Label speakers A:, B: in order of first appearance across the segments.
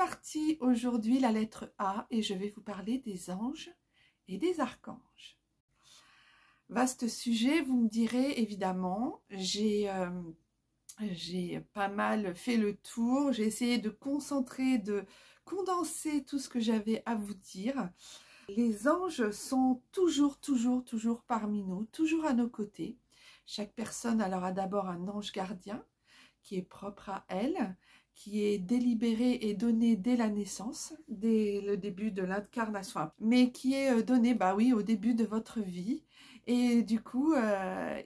A: parti aujourd'hui, la lettre A, et je vais vous parler des anges et des archanges. Vaste sujet, vous me direz évidemment. J'ai pas mal fait le tour, j'ai essayé de concentrer, de condenser tout ce que j'avais à vous dire. Les anges sont toujours parmi nous, toujours à nos côtés. Chaque personne alors a d'abord un ange gardien qui est propre à elle, qui est délibéré et donné dès la naissance, dès le début de l'incarnation, mais qui est donné, bah oui, au début de votre vie, et du coup,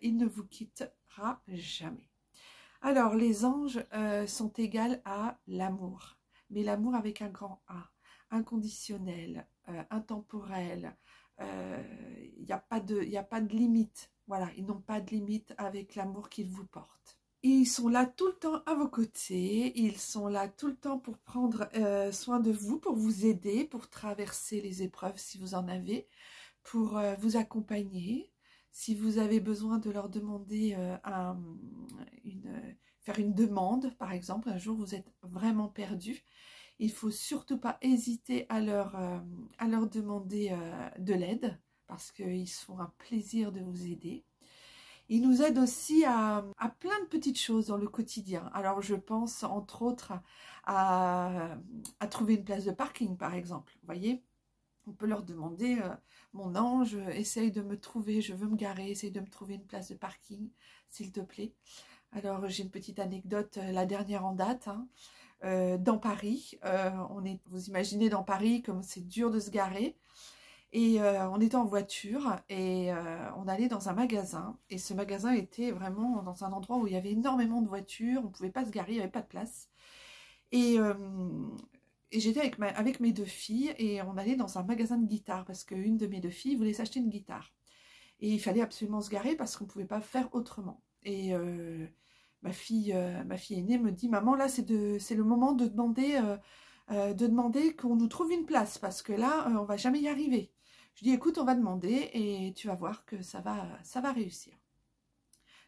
A: il ne vous quittera jamais. Alors, les anges sont égales à l'amour, mais l'amour avec un grand A, inconditionnel, intemporel, il n'y a pas de limite, voilà, ils n'ont pas de limite avec l'amour qu'ils vous portent. Ils sont là tout le temps à vos côtés, ils sont là tout le temps pour prendre soin de vous, pour vous aider, pour traverser les épreuves si vous en avez, pour vous accompagner. Si vous avez besoin de leur demander faire une demande, par exemple, un jour vous êtes vraiment perdu, il ne faut surtout pas hésiter à leur demander de l'aide, parce qu'ils se font un plaisir de vous aider. Ils nous aident aussi à plein de petites choses dans le quotidien. Alors je pense entre autres à trouver une place de parking par exemple. Vous voyez, on peut leur demander, mon ange, essaye de me trouver, je veux me garer, essaye de me trouver une place de parking, s'il te plaît. Alors j'ai une petite anecdote, la dernière en date, hein, dans Paris. Vous imaginez dans Paris comme c'est dur de se garer. Et on était en voiture et on allait dans un magasin. Et ce magasin était vraiment dans un endroit où il y avait énormément de voitures. On ne pouvait pas se garer, il n'y avait pas de place. Et j'étais avec mes deux filles et on allait dans un magasin de guitare parce qu'une de mes deux filles voulait s'acheter une guitare. Et il fallait absolument se garer parce qu'on ne pouvait pas faire autrement. Et ma fille aînée me dit « Maman, là, c'est le moment de demander qu'on nous trouve une place parce que là, on ne va jamais y arriver. » Je dis, écoute, on va demander et tu vas voir que ça va réussir.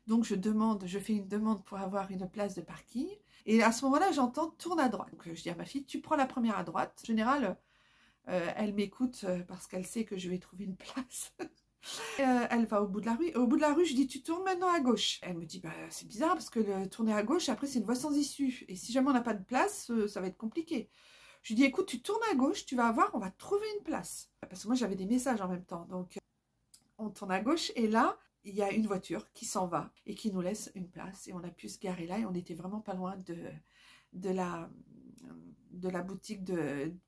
A: Donc, je fais une demande pour avoir une place de parking. Et à ce moment-là, j'entends tourne à droite. Donc, je dis à ma fille, tu prends la première à droite. En général, elle m'écoute parce qu'elle sait que je vais trouver une place. Elle va au bout de la rue. Et au bout de la rue, je dis, tu tournes maintenant à gauche. Elle me dit, bah, c'est bizarre parce que le tourner à gauche, après, c'est une voie sans issue. Et si jamais on n'a pas de place, ça va être compliqué. Je lui dis, écoute, tu tournes à gauche, tu vas voir, on va trouver une place. Parce que moi, j'avais des messages en même temps. Donc, on tourne à gauche et là, il y a une voiture qui s'en va et qui nous laisse une place. Et on a pu se garer là et on n'était vraiment pas loin de la boutique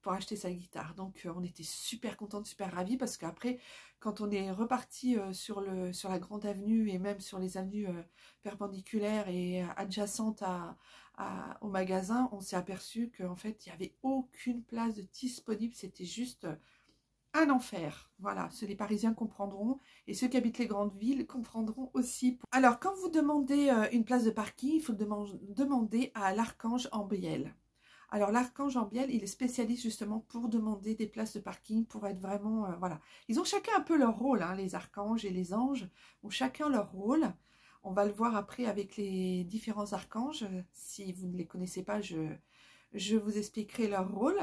A: pour acheter sa guitare. Donc, on était super contente, super ravis parce qu'après, quand on est reparti sur la grande avenue et même sur les avenues perpendiculaires et adjacentes au magasin, on s'est aperçu qu'en fait, il n'y avait aucune place disponible. C'était juste un enfer. Voilà, les Parisiens comprendront et ceux qui habitent les grandes villes comprendront aussi. Alors, quand vous demandez une place de parking, il faut demander à l'archange Ambiel. Alors, l'archange Ambiel, il est spécialiste justement pour demander des places de parking, pour être vraiment, voilà. Ils ont chacun un peu leur rôle, hein, les archanges et les anges ont chacun leur rôle. On va le voir après avec les différents archanges. Si vous ne les connaissez pas, je vous expliquerai leur rôle.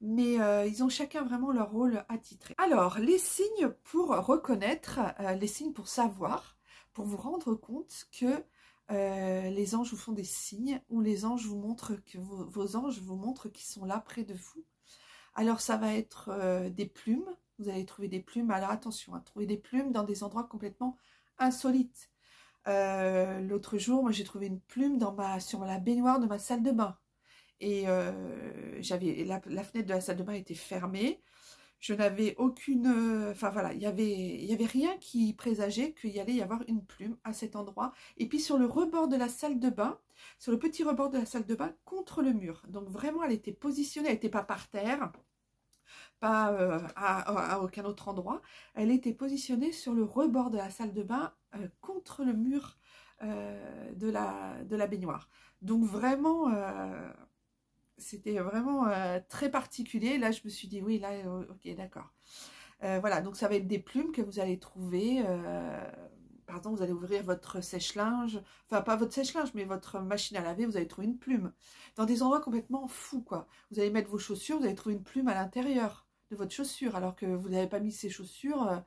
A: Mais ils ont chacun vraiment leur rôle attitré. Alors, les signes pour reconnaître, les signes pour savoir, pour vous rendre compte que les anges vous font des signes ou les anges vous montrent que vos anges vous montrent qu'ils sont là près de vous. Alors, ça va être des plumes. Vous allez trouver des plumes. Alors, attention, trouver des plumes dans des endroits complètement insolites. L'autre jour, moi, j'ai trouvé une plume sur la baignoire de ma salle de bain. Et j'avais la fenêtre de la salle de bain était fermée. Je n'avais aucune... Enfin voilà, il y avait rien qui présageait qu'il y allait y avoir une plume à cet endroit. Et puis sur le rebord de la salle de bain, sur le petit rebord de la salle de bain, contre le mur. Donc vraiment, elle était positionnée, elle n'était pas par terre, pas à aucun autre endroit. Elle était positionnée sur le rebord de la salle de bain, contre le mur de la baignoire. Donc vraiment... c'était vraiment très particulier. Là, je me suis dit, oui, là, ok, d'accord. Voilà, donc ça va être des plumes que vous allez trouver par exemple, vous allez ouvrir votre sèche-linge, enfin pas votre sèche-linge, mais votre machine à laver, vous allez trouver une plume. Dans des endroits complètement fous, quoi. Vous allez mettre vos chaussures, vous allez trouver une plume à l'intérieur de votre chaussure, alors que vous n'avez pas mis ces chaussures,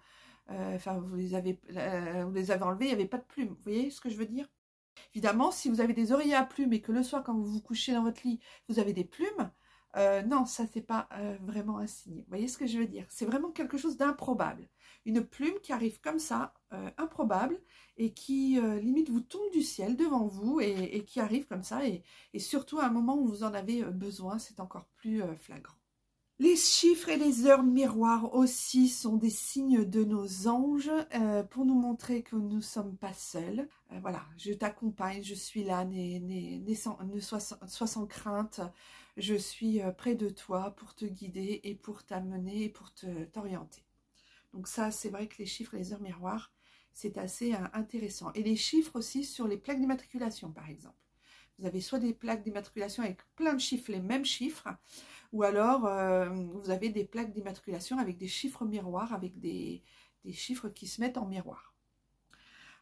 A: enfin vous les avez enlevées, il n'y avait pas de plume. Vous voyez ce que je veux dire? Évidemment, si vous avez des oreillers à plumes et que le soir, quand vous vous couchez dans votre lit, vous avez des plumes, non, ça, c'est pas vraiment un signe. Vous voyez ce que je veux dire? C'est vraiment quelque chose d'improbable. Une plume qui arrive comme ça, improbable, et qui, limite, vous tombe du ciel devant vous, et qui arrive comme ça, et surtout à un moment où vous en avez besoin, c'est encore plus flagrant. Les chiffres et les heures miroirs aussi sont des signes de nos anges pour nous montrer que nous ne sommes pas seuls. Voilà, je t'accompagne, je suis là, ne sois sans crainte. Je suis près de toi pour te guider et pour t'amener et pour t'orienter. Donc ça, c'est vrai que les chiffres et les heures miroirs, c'est assez intéressant. Et les chiffres aussi sur les plaques d'immatriculation, par exemple. Vous avez soit des plaques d'immatriculation avec plein de chiffres, les mêmes chiffres, ou alors vous avez des plaques d'immatriculation avec des chiffres miroirs, avec des chiffres qui se mettent en miroir.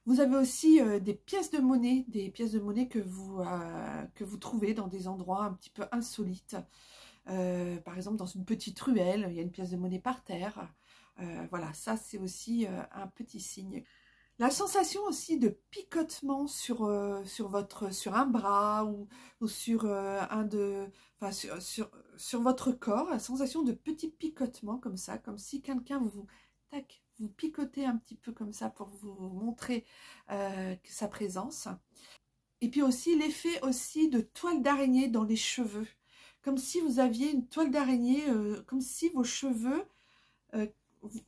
A: Vous avez aussi des pièces de monnaie que vous trouvez dans des endroits un petit peu insolites. Par exemple, dans une petite ruelle, il y a une pièce de monnaie par terre. Voilà, ça c'est aussi un petit signe. La sensation aussi de picotement sur un bras ou sur sur votre corps, la sensation de petit picotement comme ça, comme si quelqu'un vous picotez un petit peu comme ça pour vous montrer sa présence. Et puis aussi l'effet aussi de toile d'araignée dans les cheveux, comme si vous aviez une toile d'araignée, comme si vos cheveux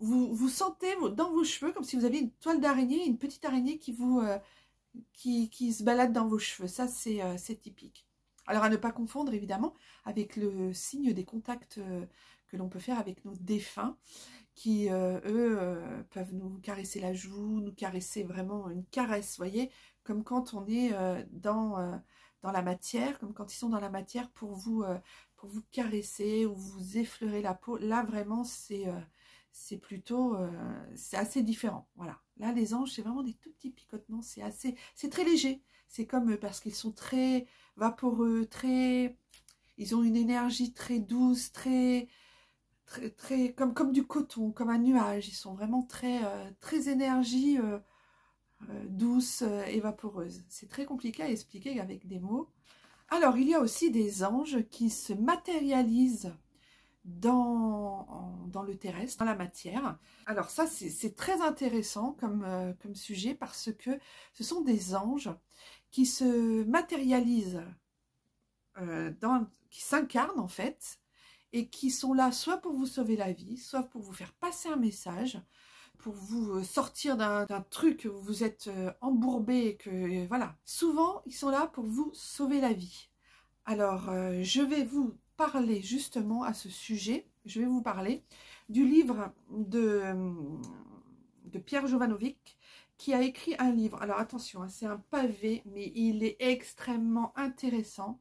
A: vous sentez dans vos cheveux comme si vous aviez une toile d'araignée, une petite araignée qui se balade dans vos cheveux. Ça, c'est typique. Alors, à ne pas confondre, évidemment, avec le signe des contacts que l'on peut faire avec nos défunts, qui, eux, peuvent nous caresser la joue, nous caresser vraiment une caresse, vous voyez, comme quand on est dans la matière, comme quand ils sont dans la matière pour vous caresser ou vous effleurer la peau. Là, vraiment, c'est plutôt, c'est assez différent, voilà. Là, les anges, c'est vraiment des tout petits picotements, c'est très léger. C'est comme, parce qu'ils sont très vaporeux, ils ont une énergie très douce, très comme du coton, comme un nuage. Ils sont vraiment très énergie douce et vaporeuse. C'est très compliqué à expliquer avec des mots. Alors, il y a aussi des anges qui se matérialisent dans le terrestre, dans la matière. Alors ça, c'est très intéressant comme sujet parce que ce sont des anges qui se matérialisent, qui s'incarnent en fait, et qui sont là soit pour vous sauver la vie, soit pour vous faire passer un message, pour vous sortir d'un truc où vous êtes embourbé, et que voilà. Souvent, ils sont là pour vous sauver la vie. Alors, je vais vous parler justement à ce sujet. Je vais vous parler du livre de Pierre Jovanovic, qui a écrit un livre. Alors attention, hein, c'est un pavé, mais il est extrêmement intéressant.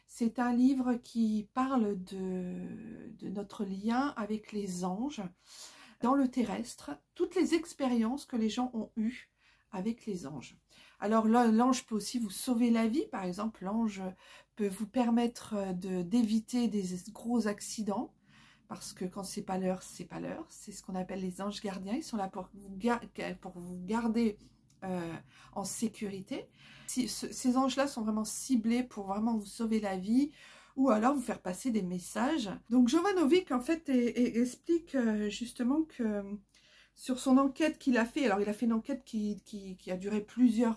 A: C'est un livre qui parle de notre lien avec les anges dans le terrestre, toutes les expériences que les gens ont eues avec les anges. Alors l'ange peut aussi vous sauver la vie, par exemple l'ange peut vous permettre d'éviter des gros accidents, parce que quand c'est pas l'heure, c'est pas l'heure. C'est ce qu'on appelle les anges gardiens, ils sont là pour vous garder en sécurité. Ces anges-là sont vraiment ciblés pour vraiment vous sauver la vie, ou alors vous faire passer des messages. Donc Jovanovic en fait explique justement que sur son enquête qu'il a fait, alors il a fait une enquête qui a duré plusieurs,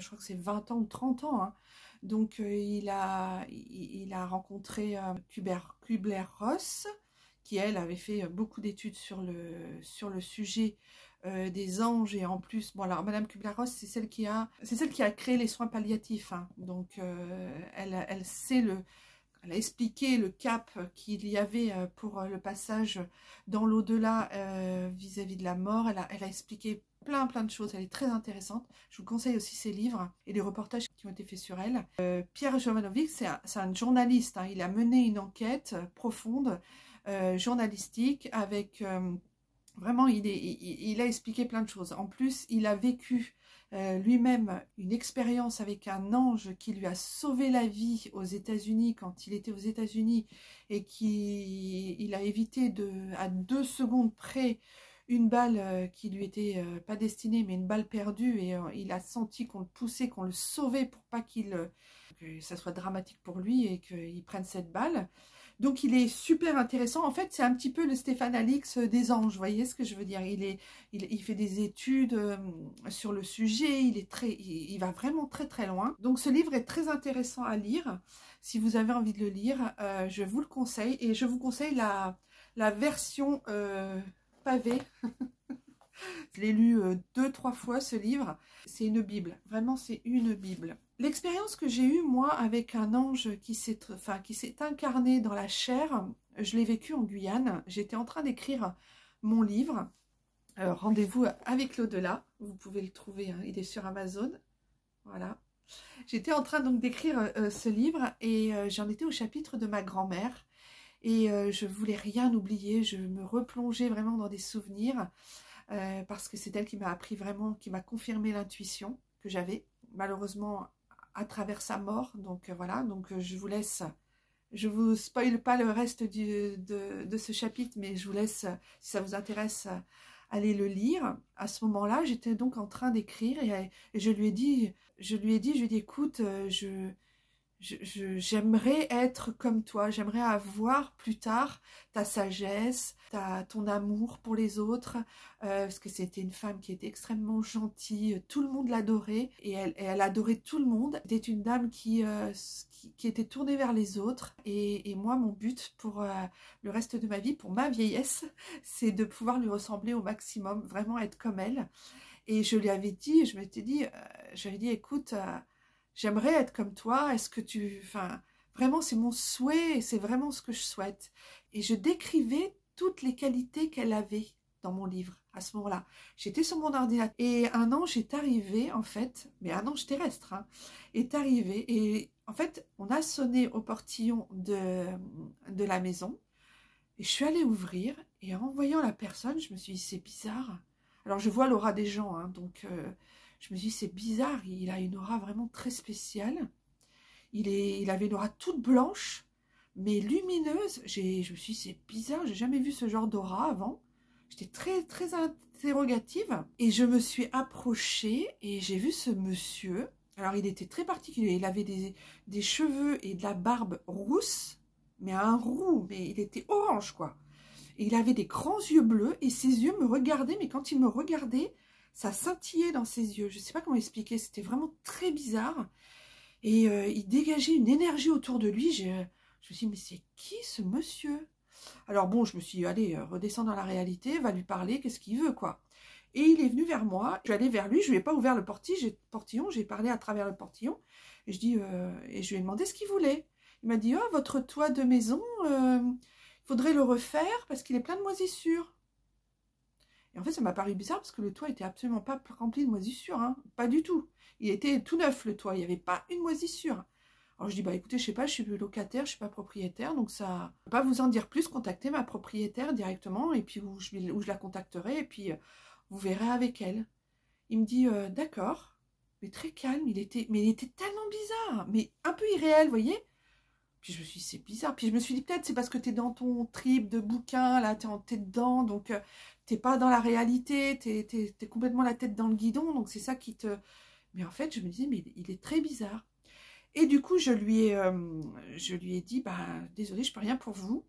A: je crois que c'est 20 ans ou 30 ans, hein. Donc il a rencontré Kubler-Ross, qui elle avait fait beaucoup d'études sur le sujet des anges, et en plus, bon alors Madame Kubler-Ross, c'est celle qui a créé les soins palliatifs, hein. Donc elle a expliqué le cap qu'il y avait pour le passage dans l'au-delà vis-à-vis de la mort. Elle a expliqué plein de choses, elle est très intéressante. Je vous conseille aussi ses livres et les reportages qui ont été faits sur elle. Pierre Jovanovic, c'est un journaliste, hein. Il a mené une enquête profonde, journalistique, avec... vraiment, il a expliqué plein de choses. En plus, il a vécu lui-même une expérience avec un ange qui lui a sauvé la vie aux États-Unis quand il était aux États-Unis et il a évité à 2 secondes près une balle qui lui était pas destinée mais une balle perdue et il a senti qu'on le poussait, qu'on le sauvait pour pas que ça soit dramatique pour lui et qu'il prenne cette balle. Donc il est super intéressant. En fait, c'est un petit peu le Stéphane Alix des anges, vous voyez ce que je veux dire. Il fait des études sur le sujet, il va vraiment très très loin. Donc ce livre est très intéressant à lire. Si vous avez envie de le lire, je vous le conseille. Et je vous conseille la version pavée. Je l'ai lu 2-3 fois ce livre. C'est une Bible, vraiment c'est une Bible. L'expérience que j'ai eue moi avec un ange qui s'est incarné dans la chair, je l'ai vécu en Guyane. J'étais en train d'écrire mon livre, Rendez-vous avec l'au-delà. Vous pouvez le trouver, hein, il est sur Amazon. Voilà. J'étais en train donc d'écrire ce livre et j'en étais au chapitre de ma grand-mère. Et je voulais rien oublier, je me replongeais vraiment dans des souvenirs. Parce que c'est elle qui m'a appris vraiment, qui m'a confirmé l'intuition que j'avais, malheureusement à travers sa mort. Donc voilà, donc je vous laisse, je vous spoile pas le reste de ce chapitre, mais je vous laisse, si ça vous intéresse, aller le lire. À ce moment-là, j'étais donc en train d'écrire et je lui ai dit, écoute, j'aimerais être comme toi, j'aimerais avoir plus tard ta sagesse, ton amour pour les autres, parce que c'était une femme qui était extrêmement gentille, tout le monde l'adorait, et elle adorait tout le monde. C'était une dame qui était tournée vers les autres, et moi, mon but pour le reste de ma vie, pour ma vieillesse, c'est de pouvoir lui ressembler au maximum, vraiment être comme elle. Et je lui avais dit, j'avais dit, écoute, j'aimerais être comme toi, est-ce que enfin, vraiment c'est mon souhait, c'est vraiment ce que je souhaite. Et je décrivais toutes les qualités qu'elle avait dans mon livre, à ce moment-là. J'étais sur mon ordinateur, et un ange est arrivé, en fait, mais un ange terrestre, hein, est arrivé, et en fait, on a sonné au portillon de la maison, et je suis allée ouvrir, et en voyant la personne, je me suis dit, c'est bizarre. Alors, je vois l'aura des gens, hein, donc je me suis dit, c'est bizarre, il a une aura vraiment très spéciale. Il avait une aura toute blanche, mais lumineuse. Je me suis dit, c'est bizarre, j'ai jamais vu ce genre d'aura avant. J'étais très, très interrogative. Et je me suis approchée et j'ai vu ce monsieur. Alors, il était très particulier. Il avait des cheveux et de la barbe rousse, mais un roux, mais il était orange, quoi. Et il avait des grands yeux bleus et ses yeux me regardaient, mais quand il me regardait, ça scintillait dans ses yeux. Je ne sais pas comment expliquer, c'était vraiment très bizarre. Et il dégageait une énergie autour de lui. Je me suis dit, mais c'est qui ce monsieur? Alors bon, je me suis dit, allez, redescends dans la réalité, va lui parler, qu'est-ce qu'il veut, quoi. Et il est venu vers moi, je suis allée vers lui, je ne lui ai pas ouvert le portillon, j'ai parlé à travers le portillon. Et je lui ai demandé ce qu'il voulait. Il m'a dit, oh, votre toit de maison, faudrait le refaire parce qu'il est plein de moisissures. Et en fait, ça m'a paru bizarre parce que le toit était absolument pas rempli de moisissures, hein, pas du tout. Il était tout neuf le toit, il n'y avait pas une moisissure. Alors je dis, bah écoutez, je sais pas, je suis locataire, je suis pas propriétaire, donc ça, je peux pas vous en dire plus, contactez ma propriétaire directement, et puis où je la contacterai, et puis vous verrez avec elle. Il me dit, d'accord, mais très calme, mais il était tellement bizarre, mais un peu irréel, vous voyez. Puis je me suis dit, c'est bizarre. Puis je me suis dit, peut-être c'est parce que tu es dans ton trip de bouquin, là, t'es dedans, donc t'es pas dans la réalité, t'es complètement la tête dans le guidon, donc c'est ça qui te... Mais en fait, je me disais, mais il est très bizarre. Et du coup, je lui ai dit, bah, désolé, je peux rien pour vous.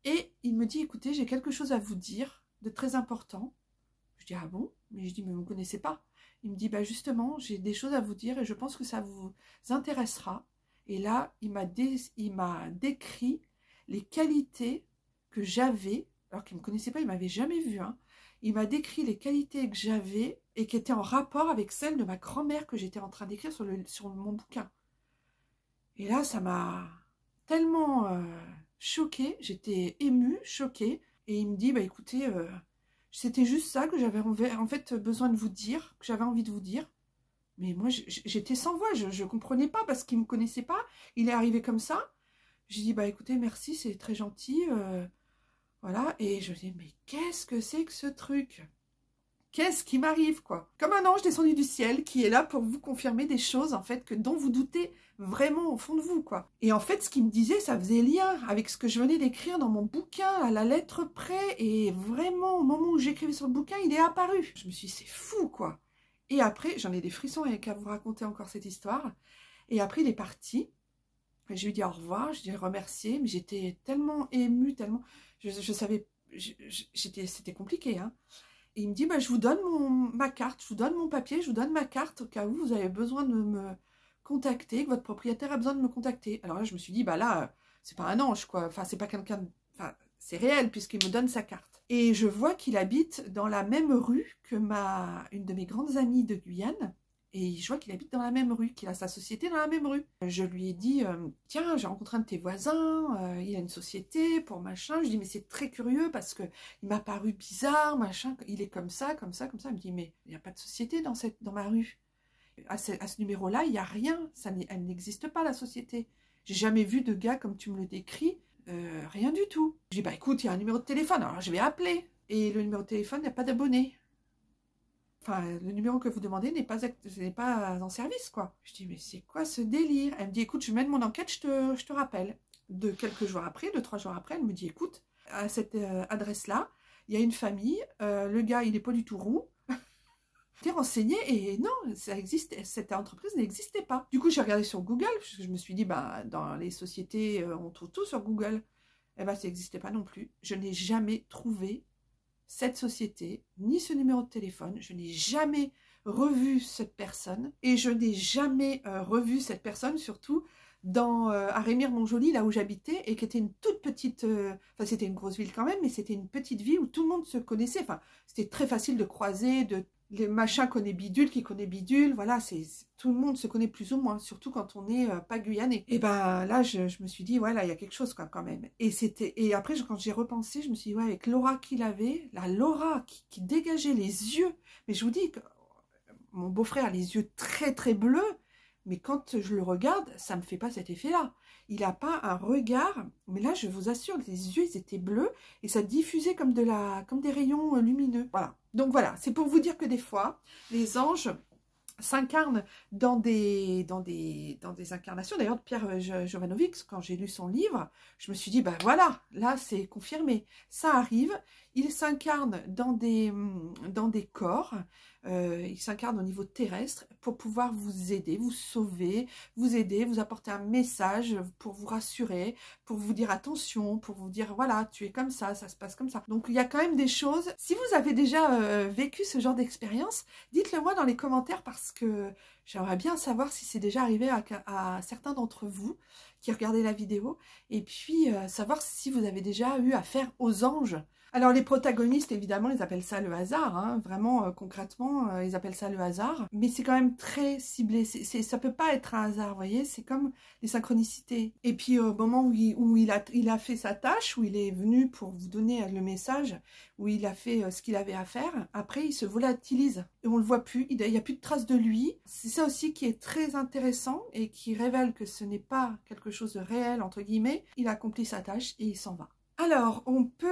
A: Et il me dit, écoutez, j'ai quelque chose à vous dire de très important. Je dis, ah bon? Mais je dis, mais vous ne me connaissez pas. Il me dit, bah justement, j'ai des choses à vous dire et je pense que ça vous intéressera. Et là, il m'a décrit les qualités que j'avais, alors qu'il ne me connaissait pas, il ne m'avait jamais vu. Hein. Il m'a décrit les qualités que j'avais et qui étaient en rapport avec celles de ma grand-mère que j'étais en train d'écrire sur mon bouquin. Et là, ça m'a tellement choquée, j'étais émue, choquée. Et il me dit, bah écoutez, c'était juste ça que j'avais en fait besoin de vous dire, que j'avais envie de vous dire. Mais moi, j'étais sans voix, je ne comprenais pas parce qu'il ne me connaissait pas. Il est arrivé comme ça. J'ai dit, bah écoutez, merci, c'est très gentil. Voilà. Et je me dis, mais qu'est-ce que c'est que ce truc? qu'est-ce qui m'arrive, quoi? Comme un ange descendu du ciel qui est là pour vous confirmer des choses, en fait, dont vous doutez vraiment au fond de vous, quoi. Et en fait, ce qu'il me disait, ça faisait lien avec ce que je venais d'écrire dans mon bouquin, à la lettre près, et vraiment, au moment où j'écrivais sur le bouquin, il est apparu. Je me suis dit, c'est fou, quoi. Et après, j'en ai des frissons avec à vous raconter encore cette histoire. Et après, il est parti. Je lui ai dit au revoir, je lui ai remercié, mais j'étais tellement émue, tellement... Je savais... C'était compliqué, hein. Et il me dit, bah, je vous donne ma carte, je vous donne mon papier, je vous donne ma carte au cas où vous avez besoin de me contacter, que votre propriétaire a besoin de me contacter. Alors là, je me suis dit, bah là, c'est pas un ange, quoi. Enfin, c'est pas quelqu'un... Enfin, c'est réel, puisqu'il me donne sa carte. Et je vois qu'il habite dans la même rue que une de mes grandes amies de Guyane. Et je vois qu'il habite dans la même rue, qu'il a sa société dans la même rue. Je lui ai dit, tiens, j'ai rencontré un de tes voisins, il a une société pour machin. Je lui dis, mais c'est très curieux parce que il m'a paru bizarre, machin, il est comme ça, comme ça, comme ça. Il me dit, mais il n'y a pas de société dans ma rue. À ce numéro-là, il n'y a rien, elle n'existe pas, la société. J'ai jamais vu de gars comme tu me le décris, rien du tout. Je dis, bah écoute, il y a un numéro de téléphone, alors je vais appeler. Et le numéro de téléphone, il n'y a pas d'abonné. Enfin, le numéro que vous demandez n'est pas en service, quoi. Je dis, mais c'est quoi ce délire? Elle me dit, écoute, je mène mon enquête, je te rappelle. Quelques jours après, 2-3 jours après, elle me dit, écoute, à cette adresse-là, il y a une famille, le gars, il n'est pas du tout roux. T'es renseigné et non, ça existe, cette entreprise n'existait pas. Du coup, j'ai regardé sur Google, parce que je me suis dit, bah, dans les sociétés, on trouve tout sur Google. Eh ben, ça n'existait pas non plus. Je n'ai jamais trouvé cette société, ni ce numéro de téléphone. Je n'ai jamais revu cette personne et je n'ai jamais revu cette personne, surtout à Rémire-Montjoly, là où j'habitais, et qui était une toute petite... Enfin, c'était une grosse ville quand même, mais c'était une petite ville où tout le monde se connaissait. Enfin, c'était très facile de croiser, les machins connaissent bidule, qui connaît bidule, voilà, tout le monde se connaît plus ou moins, surtout quand on n'est pas guyanais. Et ben là, je me suis dit, ouais, là, il y a quelque chose, quoi, quand même. Et après, quand j'ai repensé, je me suis dit, ouais, avec l'aura qu'il avait, l'aura qui dégageait les yeux, mais je vous dis que mon beau-frère a les yeux très, très bleus, mais quand je le regarde, ça ne me fait pas cet effet-là. Il n'a pas un regard, mais là, je vous assure, les yeux, ils étaient bleus et ça diffusait comme des rayons lumineux. Voilà. Donc voilà, c'est pour vous dire que des fois, les anges s'incarnent dans des incarnations. D'ailleurs, Pierre Jovanovic, quand j'ai lu son livre, je me suis dit, ben voilà, là, c'est confirmé. Ça arrive, il s'incarne dans des corps, il s'incarne au niveau terrestre pour pouvoir vous aider, vous sauver, vous aider, vous apporter un message pour vous rassurer, pour vous dire attention, pour vous dire, voilà, tu es comme ça se passe comme ça. Donc, il y a quand même des choses. Si vous avez déjà vécu ce genre d'expérience, dites-le moi dans les commentaires parce que j'aimerais bien savoir si c'est déjà arrivé à certains d'entre vous qui regardaient la vidéo et puis savoir si vous avez déjà eu affaire aux anges. Alors les protagonistes, évidemment, ils appellent ça le hasard, hein, vraiment concrètement, ils appellent ça le hasard, mais c'est quand même très ciblé, ça peut pas être un hasard, vous voyez, c'est comme les synchronicités. Et puis au moment où il a fait sa tâche, où il est venu pour vous donner le message, où il a fait ce qu'il avait à faire, après il se volatilise et on le voit plus, il n'y a plus de traces de lui. C'est ça aussi qui est très intéressant et qui révèle que ce n'est pas quelque chose de réel, entre guillemets, il accomplit sa tâche et il s'en va. Alors,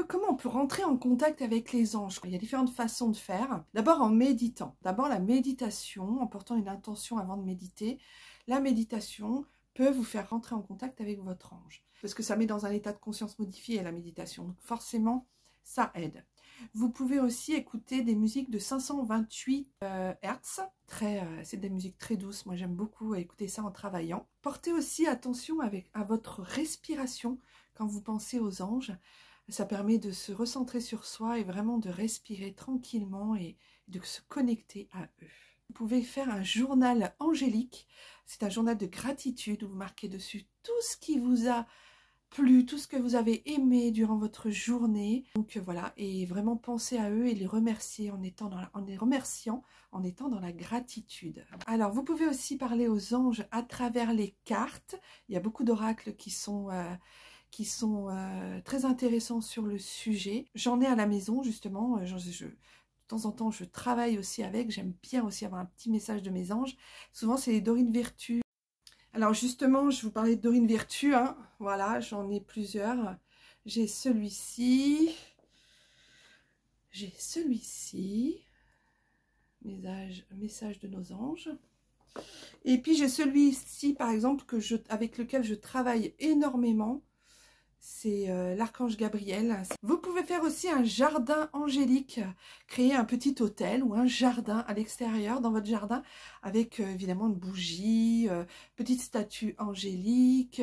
A: comment on peut rentrer en contact avec les anges? Il y a différentes façons de faire. D'abord en méditant. D'abord la méditation, en portant une intention avant de méditer. La méditation peut vous faire rentrer en contact avec votre ange. Parce que ça met dans un état de conscience modifié la méditation. Donc forcément, ça aide. Vous pouvez aussi écouter des musiques de 528 Hz. C'est des musiques très douces. Moi, j'aime beaucoup écouter ça en travaillant. Portez aussi attention à votre respiration quand vous pensez aux anges. Ça permet de se recentrer sur soi et vraiment de respirer tranquillement et de se connecter à eux. Vous pouvez faire un journal angélique. C'est un journal de gratitude où vous marquez dessus tout ce qui vous a plu, tout ce que vous avez aimé durant votre journée. Donc voilà, et vraiment penser à eux et les remercier en les remerciant, en étant dans la gratitude. Alors, vous pouvez aussi parler aux anges à travers les cartes. Il y a beaucoup d'oracles qui sont très intéressants sur le sujet. J'en ai à la maison, justement. De temps en temps, je travaille aussi avec. J'aime bien aussi avoir un petit message de mes anges. Souvent, c'est les Dorine Virtue. Alors justement, je vous parlais de Dorine Virtue, hein. Voilà, j'en ai plusieurs. J'ai celui-ci. J'ai celui-ci. message de nos anges. Et puis j'ai celui-ci par exemple avec lequel je travaille énormément. C'est l'archange Gabriel. Vous pouvez faire aussi un jardin angélique, créer un petit hôtel ou un jardin à l'extérieur dans votre jardin avec évidemment une bougie, petite statue angélique,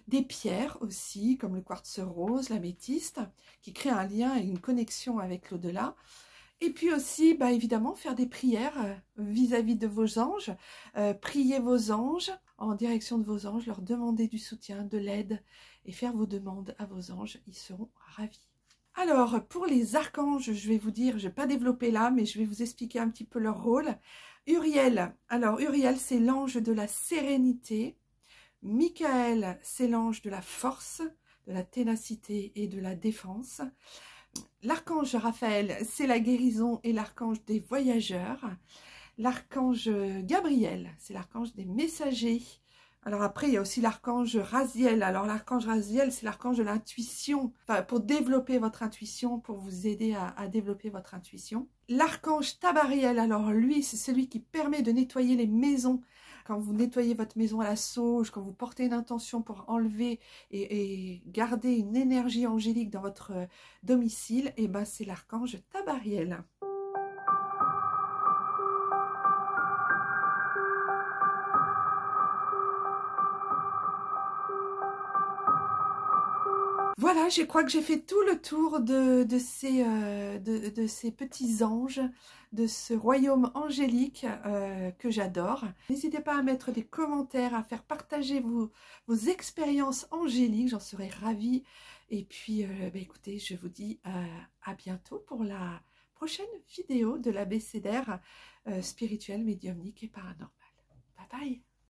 A: des pierres aussi comme le quartz rose, l'améthyste qui crée un lien et une connexion avec l'au-delà. Et puis aussi, bah, évidemment, faire des prières vis-à-vis de vos anges, prier vos anges en direction de vos anges, leur demander du soutien, de l'aide et faire vos demandes à vos anges, ils seront ravis. Alors, pour les archanges, je vais vous dire, je ne vais pas développer là, mais je vais vous expliquer un petit peu leur rôle. Uriel, alors Uriel, c'est l'ange de la sérénité. Michael, c'est l'ange de la force, de la ténacité et de la défense. L'archange Raphaël, c'est la guérison et l'archange des voyageurs. L'archange Gabriel, c'est l'archange des messagers. Alors après, il y a aussi l'archange Raziel. Alors l'archange Raziel, c'est l'archange de l'intuition, enfin, pour développer votre intuition, pour vous aider à développer votre intuition. L'archange Tabariel, alors lui, c'est celui qui permet de nettoyer les maisons. Quand vous nettoyez votre maison à la sauge, quand vous portez une intention pour enlever et garder une énergie angélique dans votre domicile, et ben c'est l'archange Tabariel. Voilà, je crois que j'ai fait tout le tour de ces petits anges, de ce royaume angélique que j'adore. N'hésitez pas à mettre des commentaires, à faire partager vos expériences angéliques, j'en serais ravie. Et puis, bah, écoutez, je vous dis à bientôt pour la prochaine vidéo de l'abécédaire spirituel, médiumnique et paranormal. Bye bye!